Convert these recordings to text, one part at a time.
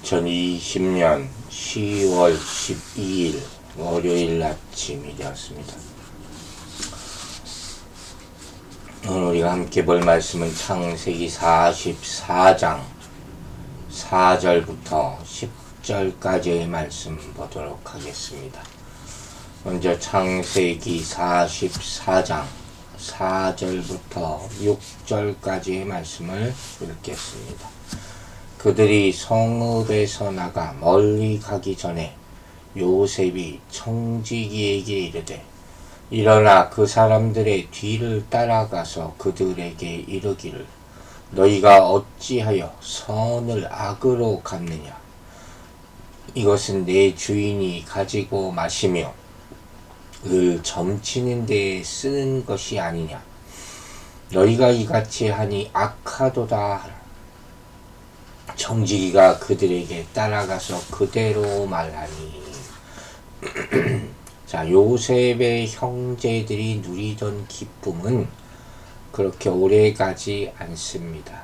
2020년 10월 12일 월요일 아침이 되었습니다. 오늘 우리가 함께 볼 말씀은 창세기 44장 4절부터 10절까지의 말씀 보도록 하겠습니다. 먼저 창세기 44장 4절부터 6절까지의 말씀을 읽겠습니다. 그들이 성읍에서 나가 멀리 가기 전에 요셉이 청지기에게 이르되 일어나 그 사람들의 뒤를 따라가서 그들에게 이르기를 너희가 어찌하여 선을 악으로 갚느냐. 이것은 내 주인이 가지고 마시며 을 점치는 데에 쓰는 것이 아니냐. 너희가 이같이 하니 악하도다 하라. 청지기가 그들에게 따라가서 그대로 말하니 자, 요셉의 형제들이 누리던 기쁨은 그렇게 오래가지 않습니다.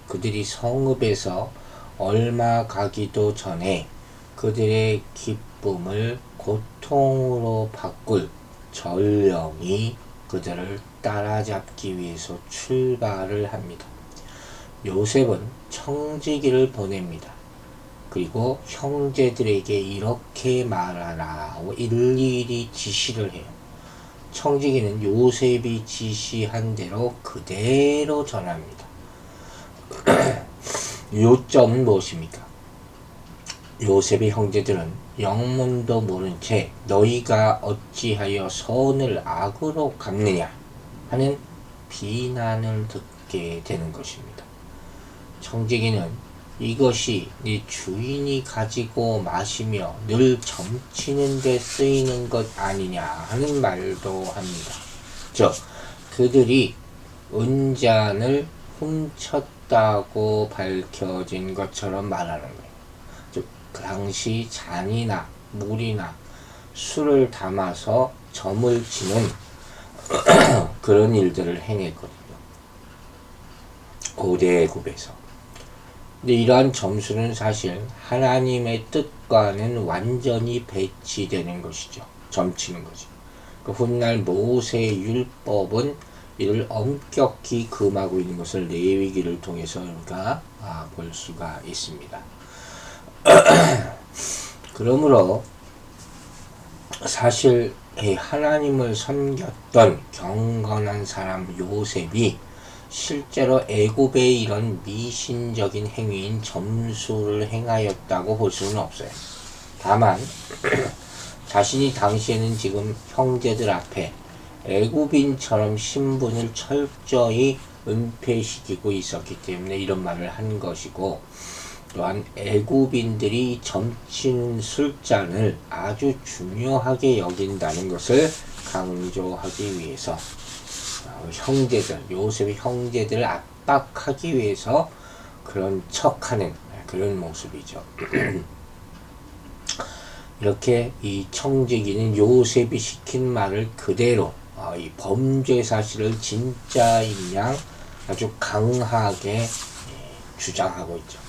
그들이 성읍에서 얼마 가기도 전에 그들의 기쁨을 고통으로 바꿀 전령이 그들을 따라잡기 위해서 출발을 합니다. 요셉은 청지기를 보냅니다. 그리고 형제들에게 이렇게 말하라고 일일이 지시를 해요. 청지기는 요셉이 지시한 대로 그대로 전합니다. 요점은 무엇입니까? 요셉의 형제들은 영문도 모른 채 너희가 어찌하여 선을 악으로 갚느냐 하는 비난을 듣게 되는 것입니다. 청지기는 이것이 네 주인이 가지고 마시며 늘 점치는 데 쓰이는 것 아니냐 하는 말도 합니다. 그들이 은잔을 훔쳤다고 밝혀진 것처럼 말하는 거예요. 그 당시 잔이나 물이나 술을 담아서 점을 치는 그런 일들을 행했거든요. 고대 애굽에서. 근데 이러한 점수는 사실 하나님의 뜻과는 완전히 배치되는 것이죠. 점치는 거죠. 그 훗날 모세의 율법은 이를 엄격히 금하고 있는 것을 레위기를 통해서 우리가 볼 수가 있습니다. 그러므로 사실 하나님을 섬겼던 경건한 사람 요셉이 실제로 애굽의 이런 미신적인 행위인 점수를 행하였다고 볼 수는 없어요. 다만 자신이 당시에는 지금 형제들 앞에 애굽인처럼 신분을 철저히 은폐시키고 있었기 때문에 이런 말을 한 것이고, 또한 애굽인들이 점치는 술잔을 아주 중요하게 여긴다는 것을 강조하기 위해서 형제들, 요셉의 형제들을 압박하기 위해서 그런 척하는 그런 모습이죠. 이렇게 이 청지기는 요셉이 시킨 말을 그대로 이 범죄 사실을 진짜인 양 아주 강하게 주장하고 있죠.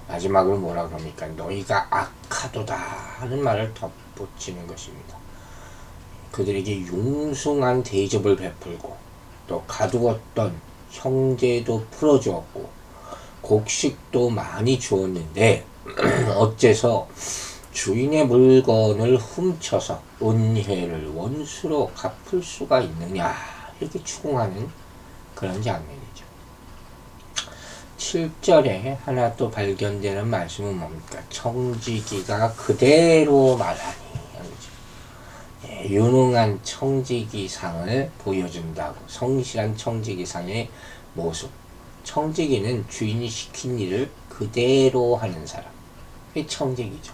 마지막으로 뭐라 그럽니까? 너희가 악하도다 하는 말을 덧붙이는 것입니다. 그들에게 융숭한 대접을 베풀고 또 가두었던 형제도 풀어주었고 곡식도 많이 주었는데 어째서 주인의 물건을 훔쳐서 은혜를 원수로 갚을 수가 있느냐 이렇게 추궁하는 그런 장면이죠. 7절에 하나 또 발견되는 말씀은 뭡니까? 청지기가 그대로 말하니. 유능한 청지기상을 보여준다고. 성실한 청지기상의 모습. 청지기는 주인이 시킨 일을 그대로 하는 사람. 그게 청지기죠.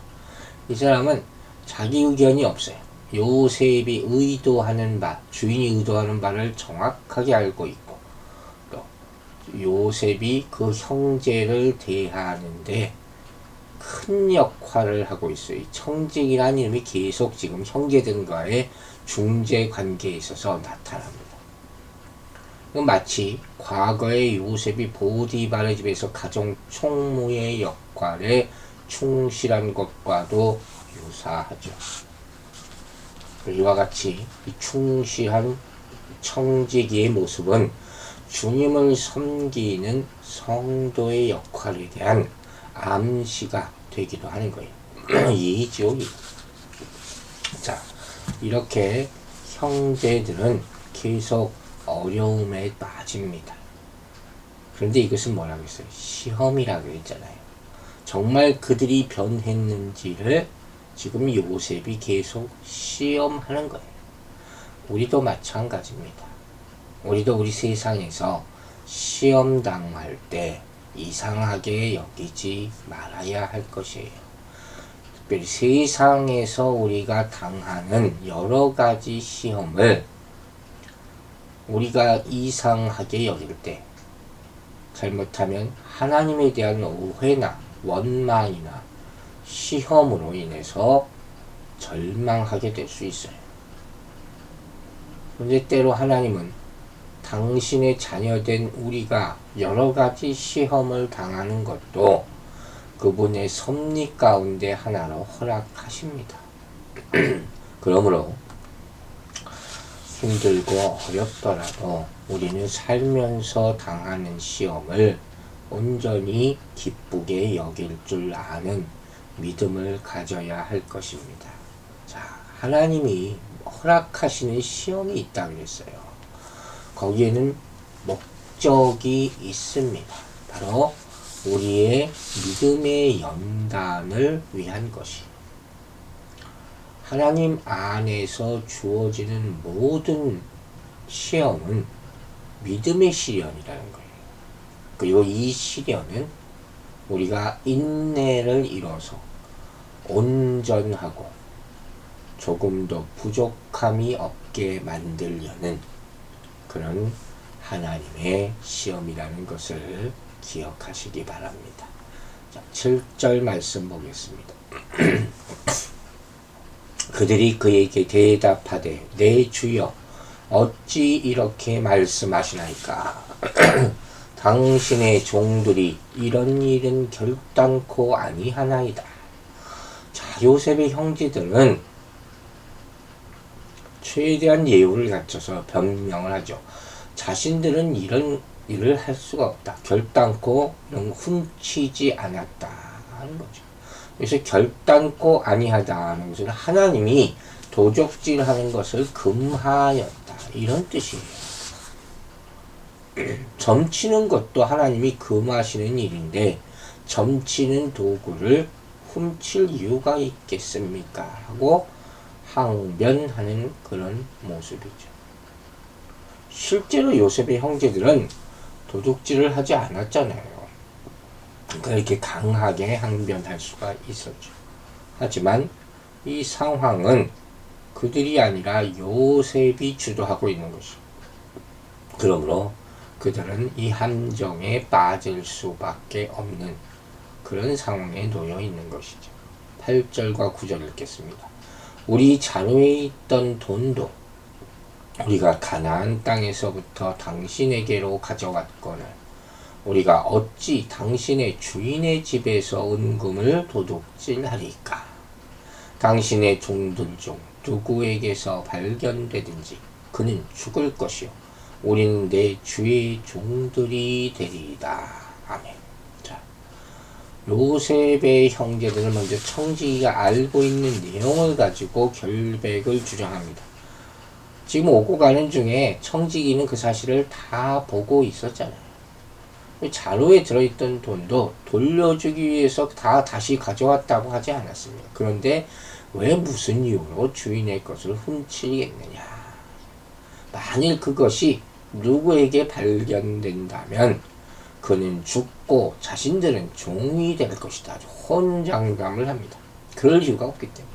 이 사람은 자기 의견이 없어요. 요셉이 의도하는 바, 주인이 의도하는 바를 정확하게 알고 있고, 또 요셉이 그 형제를 대하는데 큰 역할을 하고 있어요. 이 청지기라는 이름이 계속 지금 형제들과의 중재 관계에 있어서 나타납니다. 마치 과거의 요셉이 보디발의 집에서 가정 총무의 역할에 충실한 것과도 유사하죠. 이와 같이 이 충실한 청지기의 모습은 주님을 섬기는 성도의 역할에 대한 암시가 되기도 하는 거예요. 이죠. 자, 이렇게 형제들은 계속 어려움에 빠집니다. 그런데 이것은 뭐라고 했어요? 시험이라고 했잖아요. 정말 그들이 변했는지를 지금 요셉이 계속 시험하는 거예요. 우리도 마찬가지입니다. 우리도 우리 세상에서 시험 당할 때 이상하게 여기지 말아야 할 것이에요. 특별히 세상에서 우리가 당하는 여러 가지 시험을 우리가 이상하게 여길 때 잘못하면 하나님에 대한 오해나 원망이나 시험으로 인해서 절망하게 될 수 있어요. 그런데 때로 하나님은 당신의 자녀된 우리가 여러 가지 시험을 당하는 것도 그분의 섭리 가운데 하나로 허락하십니다. 그러므로 힘들고 어렵더라도 우리는 살면서 당하는 시험을 온전히 기쁘게 여길 줄 아는 믿음을 가져야 할 것입니다. 자, 하나님이 허락하시는 시험이 있다 그랬어요. 거기에는 목적이 있습니다. 바로 우리의 믿음의 연단을 위한 것이. 하나님 안에서 주어지는 모든 시험은 믿음의 시련이라는 거예요. 그리고 이 시련은 우리가 인내를 이뤄서 온전하고 조금 더 부족함이 없게 만들려는 그런 하나님의 시험이라는 것을 기억하시기 바랍니다. 자, 7절 말씀 보겠습니다. 그들이 그에게 대답하되 내 주여 어찌 이렇게 말씀하시나이까. 당신의 종들이 이런 일은 결단코 아니하나이다. 자, 요셉의 형제들은 최대한 예우를 갖춰서 변명을 하죠. 자신들은 이런 일을 할 수가 없다. 결단코 훔치지 않았다 하는 거죠. 그래서 결단코 아니하다는 것은 하나님이 도적질하는 것을 금하였다 이런 뜻이에요. 점치는 것도 하나님이 금하시는 일인데 점치는 도구를 훔칠 이유가 있겠습니까? 하고 항변하는 그런 모습이죠. 실제로 요셉의 형제들은 도둑질을 하지 않았잖아요. 그러니까 이렇게 강하게 항변할 수가 있었죠. 하지만 이 상황은 그들이 아니라 요셉이 주도하고 있는 것이죠. 그러므로 그들은 이 함정에 빠질 수밖에 없는 그런 상황에 놓여 있는 것이죠. 8절과 9절 읽겠습니다. 우리 자루에 있던 돈도 우리가 가나안 땅에서부터 당신에게로 가져왔거늘 우리가 어찌 당신의 주인의 집에서 은금을 도둑질하리까. 당신의 종들 중 누구에게서 발견되든지 그는 죽을 것이요 우리는 내 주의 종들이 되리이다. 아멘. 자, 요셉의 형제들을 먼저 청지기가 알고 있는 내용을 가지고 결백을 주장합니다. 지금 오고 가는 중에 청지기는 그 사실을 다 보고 있었잖아요. 자루에 들어있던 돈도 돌려주기 위해서 다 다시 가져왔다고 하지 않았습니다. 그런데 왜 무슨 이유로 주인의 것을 훔치겠느냐. 만일 그것이 누구에게 발견된다면 그는 죽고 자신들은 종이 될 것이다. 아주 혼장담을 합니다. 그럴 이유가 없기 때문에.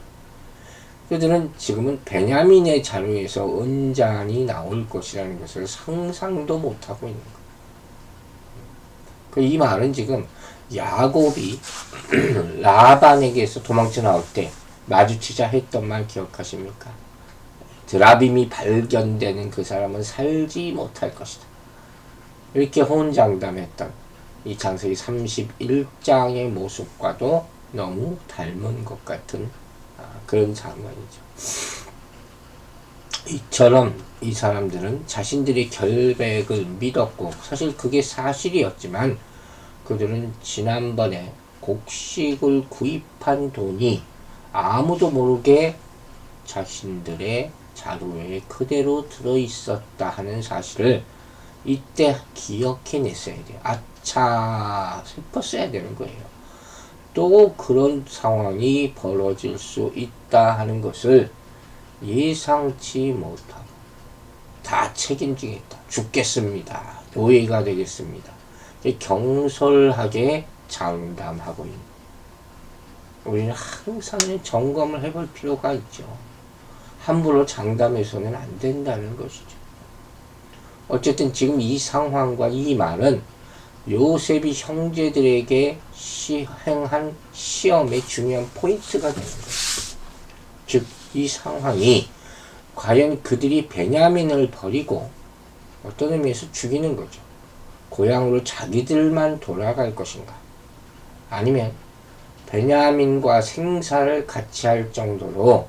그들은 지금은 베냐민의 자루에서 은잔이 나올 것이라는 것을 상상도 못하고 있는 거예요. 이 말은 지금 야곱이 라반에게서 도망쳐 나올 때 마주치자 했던 말 기억하십니까? 드라빔이 발견되는 그 사람은 살지 못할 것이다. 이렇게 호언장담했던 이 창세기 31장의 모습과도 너무 닮은 것 같은 그런 장면이죠. 이처럼 이 사람들은 자신들의 결백을 믿었고, 사실 그게 사실이었지만 그들은 지난번에 곡식을 구입한 돈이 아무도 모르게 자신들의 자루에 그대로 들어있었다 하는 사실을 이때 기억해냈어야 돼요. 아차 싶었어야 되는 거예요. 또 그런 상황이 벌어질 수 있다 하는 것을 예상치 못하고 다 책임지겠다, 죽겠습니다, 노예가 되겠습니다, 경솔하게 장담하고 있는, 우리는 항상 점검을 해볼 필요가 있죠. 함부로 장담해서는 안 된다는 것이죠. 어쨌든 지금 이 상황과 이 말은 요셉이 형제들에게 시행한 시험의 중요한 포인트가 되는 거예요. 즉, 이 상황이 과연 그들이 베냐민을 버리고 어떤 의미에서 죽이는 거죠. 고향으로 자기들만 돌아갈 것인가, 아니면 베냐민과 생사를 같이 할 정도로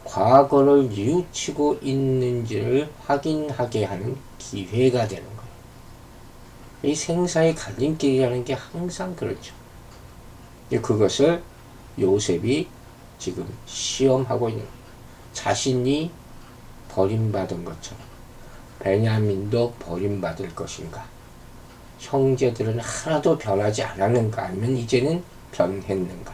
과거를 뉘우치고 있는지를 확인하게 하는 기회가 되는 거예요. 이 생사의 갈림길이라는 게 항상 그렇죠. 그것을 요셉이 지금 시험하고 있는 거예요. 자신이 버림받은 것처럼 베냐민도 버림받을 것인가, 형제들은 하나도 변하지 않았는가, 아니면 이제는 변했는가,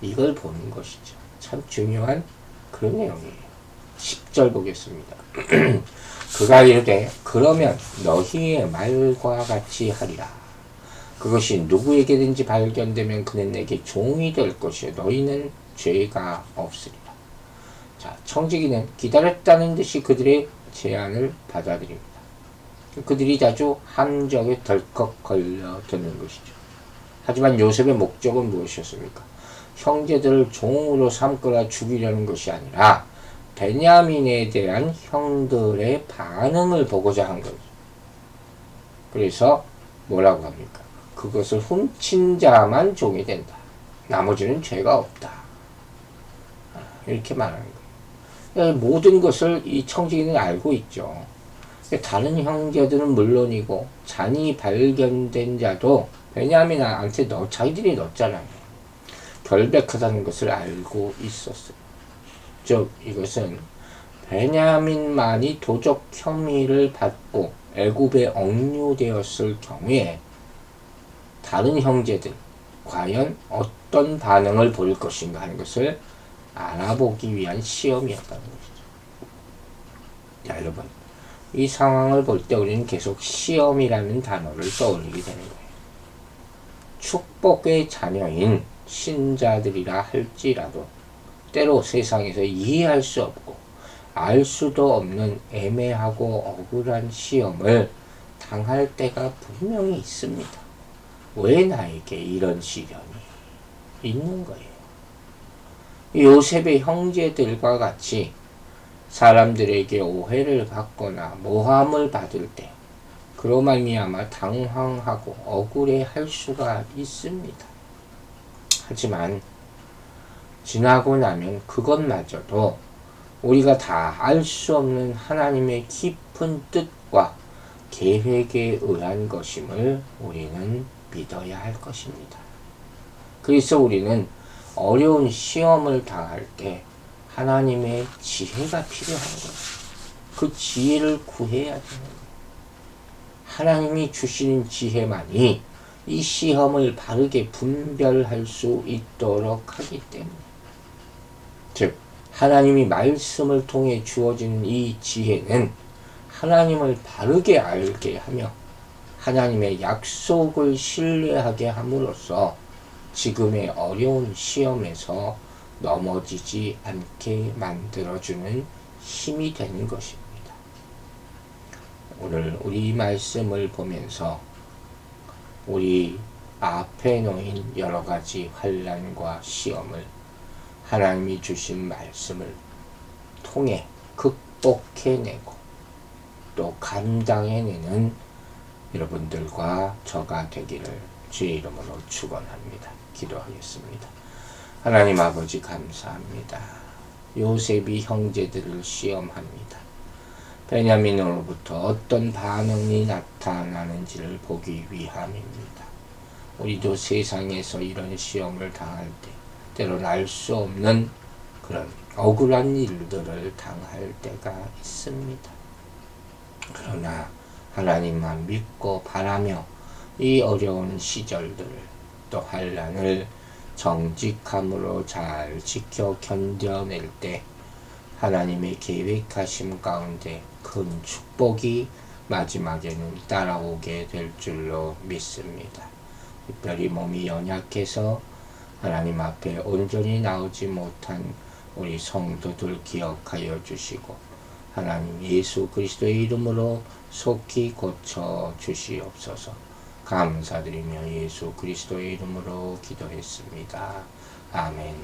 이걸 보는 것이죠. 참 중요한 그런 내용이에요. 10절 보겠습니다. 그가 이르되 그러면 너희의 말과 같이 하리라. 그것이 누구에게든지 발견되면 그는 내게 종이 될 것이요 너희는 죄가 없으리라. 자, 청지기는 기다렸다는 듯이 그들의 제안을 받아들입니다. 그들이 자주 함정에 덜컥 걸려드는 것이죠. 하지만 요셉의 목적은 무엇이었습니까? 형제들을 종으로 삼거나 죽이려는 것이 아니라 베냐민에 대한 형들의 반응을 보고자 한 거죠. 그래서 뭐라고 합니까? 그것을 훔친 자만 종이 된다, 나머지는 죄가 없다, 이렇게 말하는 거예요. 모든 것을 이 청지기는 알고 있죠. 다른 형제들은 물론이고 잔이 발견된 자도 베냐민한테 자기들이 넣었잖아요. 결백하다는 것을 알고 있었어요. 즉, 이것은 베냐민만이 도적 혐의를 받고 애굽에 억류되었을 경우에 다른 형제들 과연 어떤 반응을 보일 것인가 하는 것을 알아보기 위한 시험이었다는 것이죠. 자, 여러분, 이 상황을 볼 때 우리는 계속 시험이라는 단어를 떠올리게 되는 거예요. 축복의 자녀인 신자들이라 할지라도 때로 세상에서 이해할 수 없고 알 수도 없는 애매하고 억울한 시험을 당할 때가 분명히 있습니다. 왜 나에게 이런 시련이 있는 거예요? 요셉의 형제들과 같이 사람들에게 오해를 받거나 모함을 받을 때 그로 말미암아 당황하고 억울해할 수가 있습니다. 하지만 지나고 나면 그것마저도 우리가 다 알 수 없는 하나님의 깊은 뜻과 계획에 의한 것임을 우리는 믿어야 할 것입니다. 그래서 우리는 어려운 시험을 당할 때 하나님의 지혜가 필요한 거예요. 그 지혜를 구해야 되는 거예요. 하나님이 주시는 지혜만이 이 시험을 바르게 분별할 수 있도록 하기 때문에, 즉 하나님이 말씀을 통해 주어지는 이 지혜는 하나님을 바르게 알게 하며 하나님의 약속을 신뢰하게 함으로써 지금의 어려운 시험에서 넘어지지 않게 만들어주는 힘이 되는 것입니다. 오늘 우리 말씀을 보면서 우리 앞에 놓인 여러 가지 환난과 시험을 하나님이 주신 말씀을 통해 극복해내고 또 감당해내는 여러분들과 저가 되기를 주의 이름으로 축원합니다. 기도하겠습니다. 하나님 아버지 감사합니다. 요셉이 형제들을 시험합니다. 베냐민으로부터 어떤 반응이 나타나는지를 보기 위함입니다. 우리도 세상에서 이런 시험을 당할 때 때로는 알 수 없는 그런 억울한 일들을 당할 때가 있습니다. 그러나 하나님만 믿고 바라며 이 어려운 시절들을 또 환난을 정직함으로 잘 지켜 견뎌낼 때 하나님의 계획하심 가운데 큰 축복이 마지막에는 따라오게 될 줄로 믿습니다. 특별히 몸이 연약해서 하나님 앞에 온전히 나오지 못한 우리 성도들 기억하여 주시고 하나님 예수 그리스도의 이름으로 속히 고쳐 주시옵소서. 감사드리며 예수 그리스도의 이름으로 기도했습니다. 아멘.